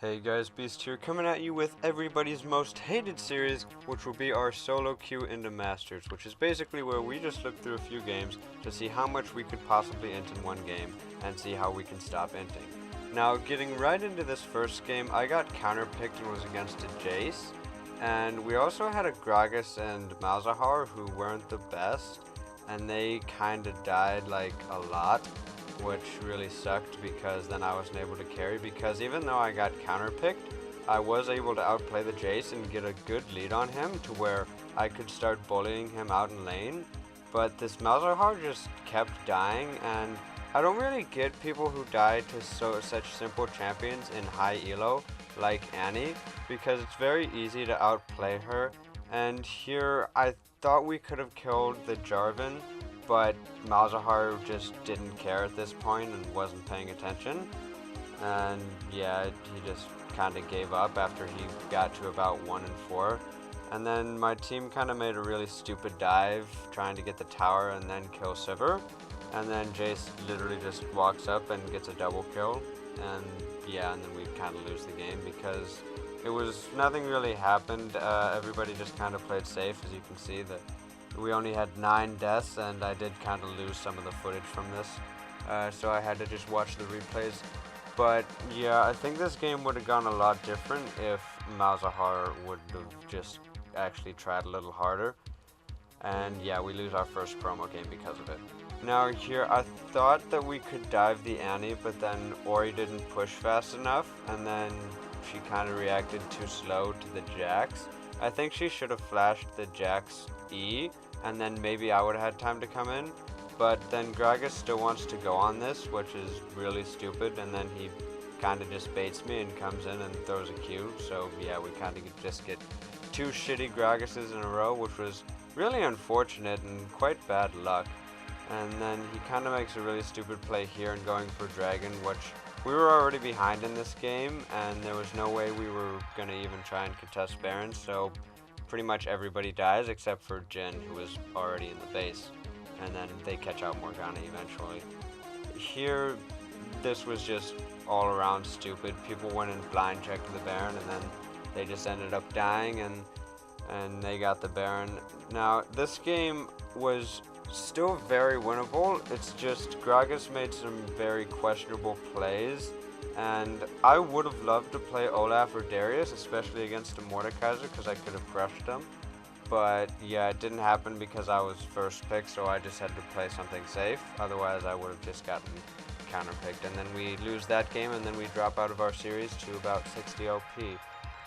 Hey guys, Beast here, coming at you with everybody's most hated series, which will be our solo queue into Masters, which is basically where we just look through a few games to see how much we could possibly int in one game, and see how we can stop inting. Now, getting right into this first game, I got counterpicked and was against a Jace, and we also had a Gragas and Malzahar who weren't the best, and they kinda died like a lot, which really sucked because then I wasn't able to carry, because even though I got counterpicked, I was able to outplay the Jace and get a good lead on him to where I could start bullying him out in lane. But this Malzahar just kept dying, and I don't really get people who die to such simple champions in high elo like Annie, because it's very easy to outplay her. And here I thought we could have killed the Jarvan, but Malzahar just didn't care at this point and wasn't paying attention. And yeah, he just kind of gave up after he got to about 1 and 4. And then my team kind of made a really stupid dive trying to get the tower and then kill Sivir. And then Jace literally just walks up and gets a double kill. And yeah, and then we kind of lose the game because it was nothing really happened. Everybody just kind of played safe, as you can see that. We only had 9 deaths, and I did kind of lose some of the footage from this, so I had to just watch the replays. But yeah, I think this game would have gone a lot different if Malzahar would have just actually tried a little harder. And yeah, we lose our first promo game because of it. Now here, I thought that we could dive the Annie, but then Ori didn't push fast enough, and then she kind of reacted too slow to the Jax. I think she should have flashed the Jax E, and then maybe I would have had time to come in. But then Gragas still wants to go on this, which is really stupid, and then he kind of just baits me and comes in and throws a Q. So yeah, we kind of just get 2 shitty Gragases in a row, which was really unfortunate and quite bad luck. And then he kind of makes a really stupid play here and going for Dragon, which we were already behind in this game, and there was no way we were going to even try and contest Baron, so pretty much everybody dies except for Jhin, who was already in the base, and then they catch out Morgana eventually. Here, this was just all around stupid. People went in blind check to the Baron, and then they just ended up dying, and they got the Baron. Now, this game was still very winnable. It's just Gragas made some very questionable plays, and I would have loved to play Olaf or Darius, especially against a Mordekaiser, because I could have crushed them. But yeah, it didn't happen because I was first pick, so I just had to play something safe. Otherwise, I would have just gotten counterpicked. And then we lose that game, and then we drop out of our series to about 60 OP.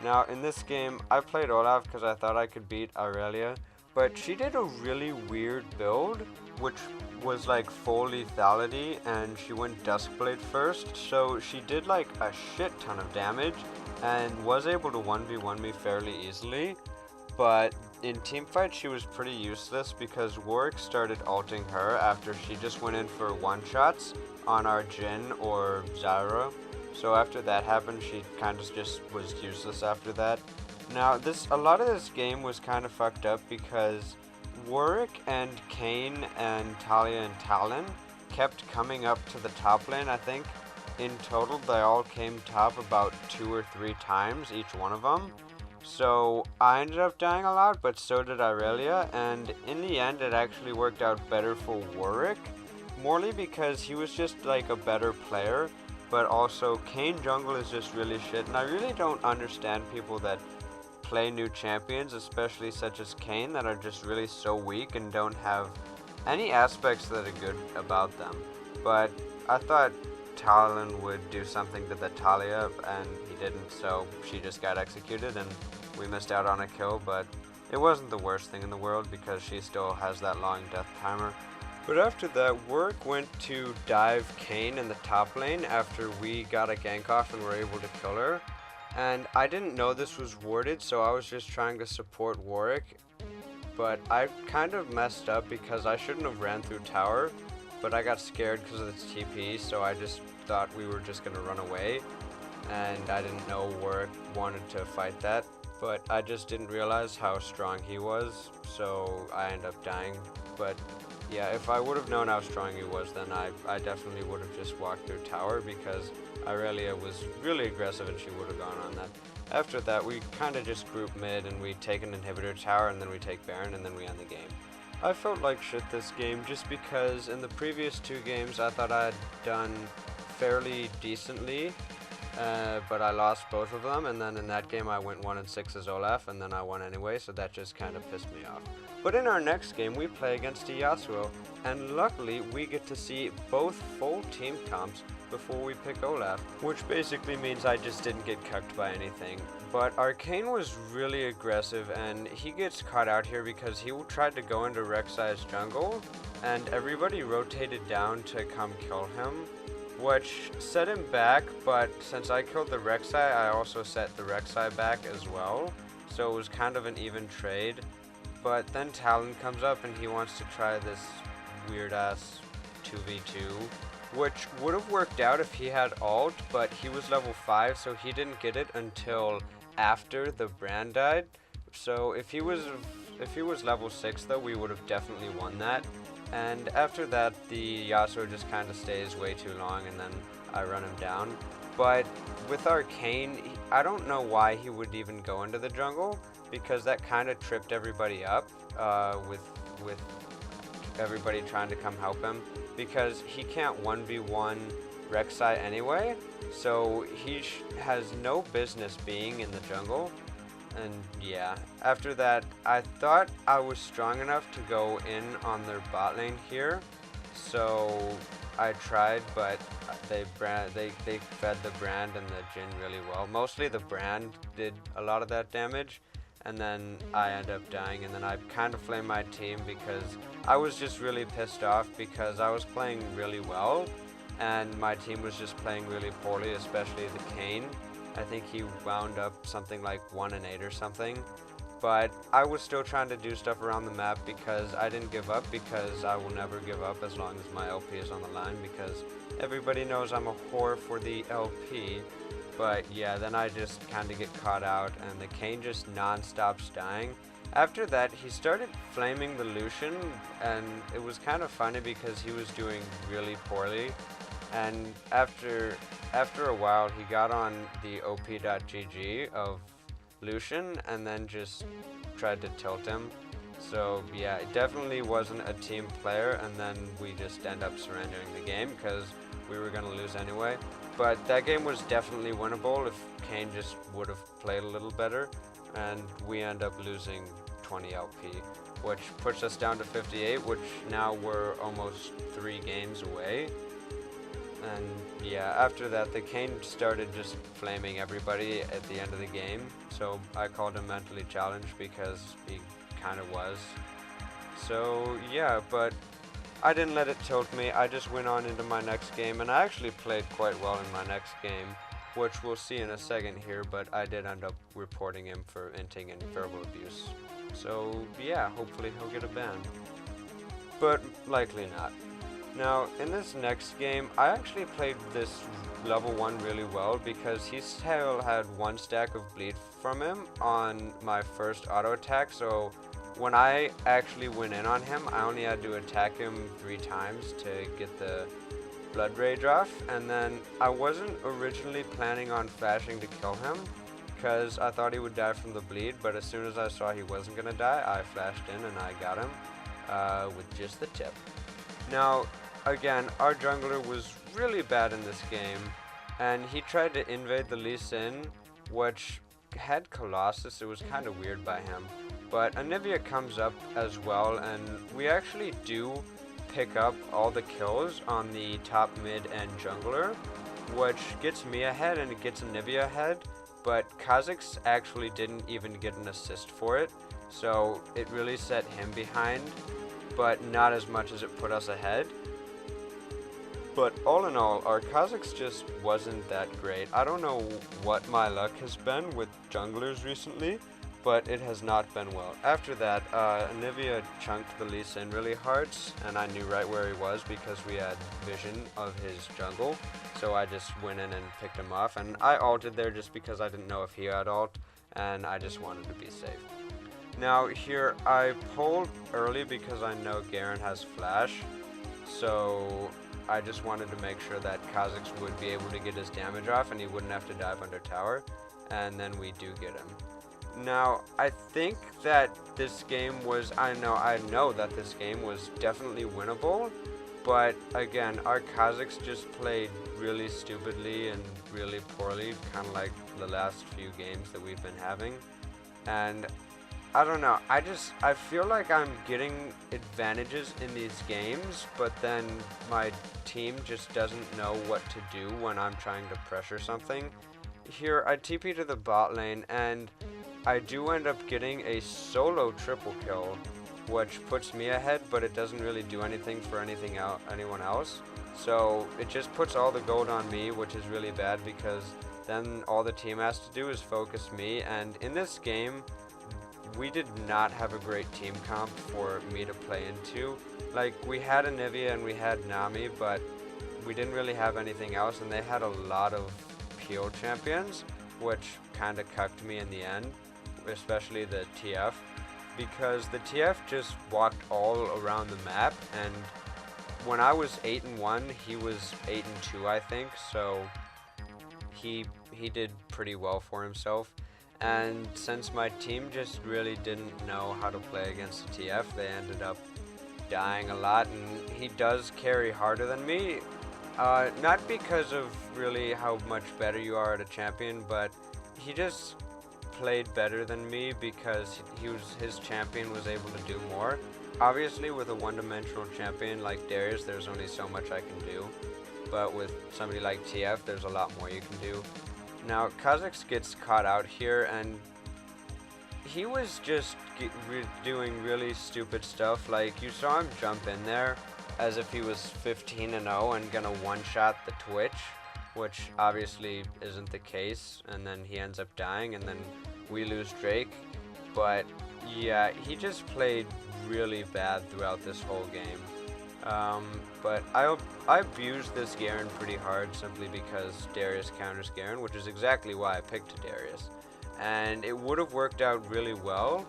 Now, in this game, I played Olaf because I thought I could beat Aurelia, but she did a really weird build, which was like full lethality, and she went Duskblade first, so she did like a shit ton of damage and was able to 1v1 me fairly easily. But in teamfight she was pretty useless because Warwick started ulting her after she just went in for one-shots on our Jhin or Zyra. So after that happened, she kind of just was useless after that. Now, a lot of this game was kind of fucked up because Warwick and Kayn and Talia and Talon kept coming up to the top lane. I think in total they all came top about 2 or 3 times, each one of them. So I ended up dying a lot, but so did Aurelia, and in the end it actually worked out better for Warwick, morely because he was just like a better player, but also Kayn jungle is just really shit, and I really don't understand people that play new champions, especially such as Kayn, that are just really so weak and don't have any aspects that are good about them. But I thought Talon would do something to the Talia, and he didn't, so she just got executed and we missed out on a kill, but it wasn't the worst thing in the world because she still has that long death timer. But after that, Warwick went to dive Kayn in the top lane after we got a gank off and were able to kill her. And I didn't know this was warded, so I was just trying to support Warwick. But I kind of messed up because I shouldn't have ran through tower, but I got scared because of the TP, so I just thought we were just going to run away. And I didn't know Warwick wanted to fight that, but I just didn't realize how strong he was, so I ended up dying. But yeah, if I would have known how strong he was, then I definitely would have just walked through tower, because Irelia was really aggressive and she would have gone on that. After that, we kind of just group mid and we take an inhibitor tower and then we take Baron and then we end the game. I felt like shit this game just because in the previous 2 games I thought I had done fairly decently, but I lost both of them, and then in that game I went 1-6 as Olaf, and then I won anyway, so that just kind of pissed me off. But in our next game we play against a Yasuo, and luckily we get to see both full team comps before we pick Olaf, which basically means I just didn't get cucked by anything. But Arcane was really aggressive, and he gets caught out here because he tried to go into Rek'Sai's jungle, and everybody rotated down to come kill him, which set him back, but since I killed the Rek'Sai, I also set the Rek'Sai back as well, so it was kind of an even trade. But then Talon comes up and he wants to try this weird-ass 2v2, which would have worked out if he had ult, but he was level 5, so he didn't get it until after the Brand died. So if he was level 6 though, we would have definitely won that. And after that, the Yasuo just kind of stays way too long, and then I run him down. But with Arcane, I don't know why he would even go into the jungle, because that kind of tripped everybody up with everybody trying to come help him, because he can't 1v1 Rek'Sai anyway, so he has no business being in the jungle. And yeah, after that, I thought I was strong enough to go in on their bot lane here, so I tried, but they fed the Brand and the Jhin really well. Mostly the Brand did a lot of that damage, and then I end up dying, and then I kind of flamed my team because I was just really pissed off because I was playing really well, and my team was just playing really poorly, especially the Kayn. I think he wound up something like 1-8 or something, but I was still trying to do stuff around the map because I didn't give up, because I will never give up as long as my LP is on the line, because everybody knows I'm a whore for the LP. But yeah, then I just kind of get caught out, and the Kayn just non-stops dying. After that, he started flaming the Lucian, and it was kind of funny because he was doing really poorly. And after a while, he got on the op.gg of Lucian and then just tried to tilt him. So yeah, it definitely wasn't a team player, and then we just end up surrendering the game because we were going to lose anyway. But that game was definitely winnable if Kayn just would have played a little better, and we end up losing 20 LP, which puts us down to 58, which now we're almost 3 games away. And yeah, after that, the Kayn started just flaming everybody at the end of the game, so I called him mentally challenged because he kind of was. So yeah, but I didn't let it tilt me. I just went on into my next game, and I actually played quite well in my next game, which we'll see in a second here, but I did end up reporting him for inting and verbal abuse. So yeah, hopefully he'll get a ban, but likely not. Now, in this next game, I actually played this level 1 really well because he still had 1 stack of bleed from him on my first auto attack, so when I actually went in on him, I only had to attack him 3 times to get the blood rage off, and then I wasn't originally planning on flashing to kill him because I thought he would die from the bleed, but as soon as I saw he wasn't gonna die, I flashed in and I got him with just the tip. Now, again, our jungler was really bad in this game, and he tried to invade the Lee Sin, which had Colossus. It was kind of weird by him. But Anivia comes up as well, and we actually do pick up all the kills on the top, mid, and jungler, which gets me ahead and it gets Anivia ahead, but Kha'Zix actually didn't even get an assist for it, so it really set him behind, but not as much as it put us ahead. But all in all, our Kha'Zix just wasn't that great. I don't know what my luck has been with junglers recently, but it has not been well. After that, Anivia chunked the Lee Sin really hard, and I knew right where he was because we had vision of his jungle, so I just went in and picked him off, and I ulted there just because I didn't know if he had ult, and I just wanted to be safe. Now here, I pulled early because I know Garen has flash, so I just wanted to make sure that Kha'Zix would be able to get his damage off and he wouldn't have to dive under tower, and then we do get him. Now, I think that this game was, I know that this game was definitely winnable, but again, our Kha'Zix just played really stupidly and really poorly, kind of like the last few games that we've been having. And I don't know, I feel like I'm getting advantages in these games, but then my team just doesn't know what to do when I'm trying to pressure something. Here, I TP to the bot lane, and I do end up getting a solo triple kill, which puts me ahead, but it doesn't really do anything for anyone else. So it just puts all the gold on me, which is really bad because then all the team has to do is focus me. And in this game, we did not have a great team comp for me to play into. Like, we had Anivia and we had Nami, but we didn't really have anything else, and they had a lot of PO champions, which kind of cucked me in the end, especially the TF, because the TF just walked all around the map, and when I was 8-1, he was 8-2, I think, so he did pretty well for himself. And since my team just really didn't know how to play against the TF, they ended up dying a lot, and he does carry harder than me. Not because of really how much better you are at a champion, but he just played better than me because his champion was able to do more. Obviously, with a one-dimensional champion like Darius, there's only so much I can do, but with somebody like TF, there's a lot more you can do. Now, Kha'Zix gets caught out here, and he was just doing really stupid stuff. Like, you saw him jump in there as if he was 15-0 and gonna one-shot the Twitch, which obviously isn't the case, and then he ends up dying, and then we lose Drake. But yeah, he just played really bad throughout this whole game. But I abused this Garen pretty hard simply because Darius counters Garen, which is exactly why I picked Darius. And it would have worked out really well,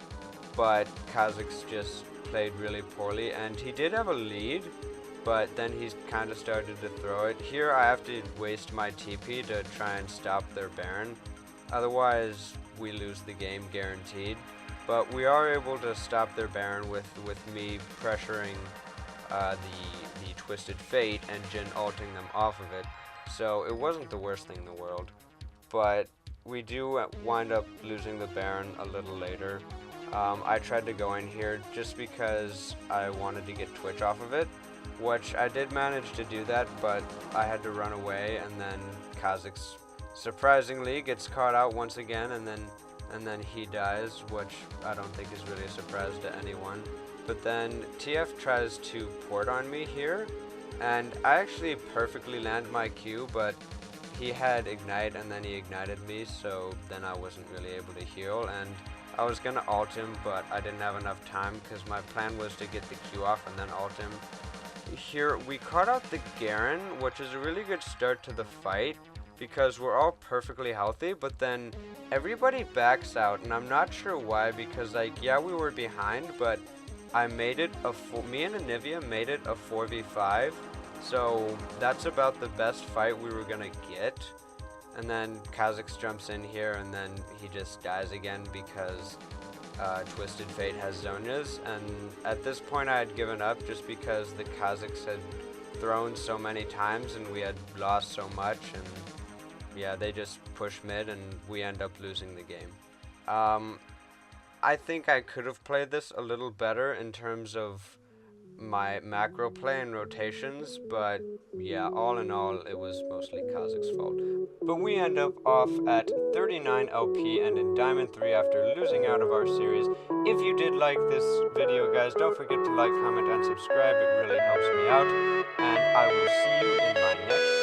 but Kha'Zix just played really poorly, and he did have a lead, but then he kind of started to throw it. Here I have to waste my TP to try and stop their Baron, otherwise we lose the game guaranteed. But we are able to stop their Baron with me pressuring the Twisted Fate and Jhin ulting them off of it, so it wasn't the worst thing in the world. But we do wind up losing the Baron a little later. I tried to go in here just because I wanted to get Twitch off of it, which I did manage to do that, but I had to run away, and then Kha'Zix surprisingly gets caught out once again, and then he dies, which I don't think is really a surprise to anyone. But then TF tries to port on me here, and I actually perfectly land my Q, but he had Ignite and then he ignited me, so then I wasn't really able to heal, and I was gonna ult him, but I didn't have enough time because my plan was to get the Q off and then ult him. Here we caught out the Garen, which is a really good start to the fight because we're all perfectly healthy, but then everybody backs out, and I'm not sure why, because like, yeah, we were behind, but I made it me and Anivia made it a 4v5, so that's about the best fight we were gonna get. And then Kha'Zix jumps in here, and then he just dies again because Twisted Fate has Zhonya's, and at this point I had given up just because the Kha'Zix had thrown so many times and we had lost so much, and yeah, they just push mid and we end up losing the game. I think I could have played this a little better in terms of my macro play and rotations, but yeah, all in all, it was mostly Kha'Zix's fault. But we end up off at 39 LP and in Diamond 3 after losing out of our series. If you did like this video, guys, don't forget to like, comment, and subscribe. It really helps me out, and I will see you in my next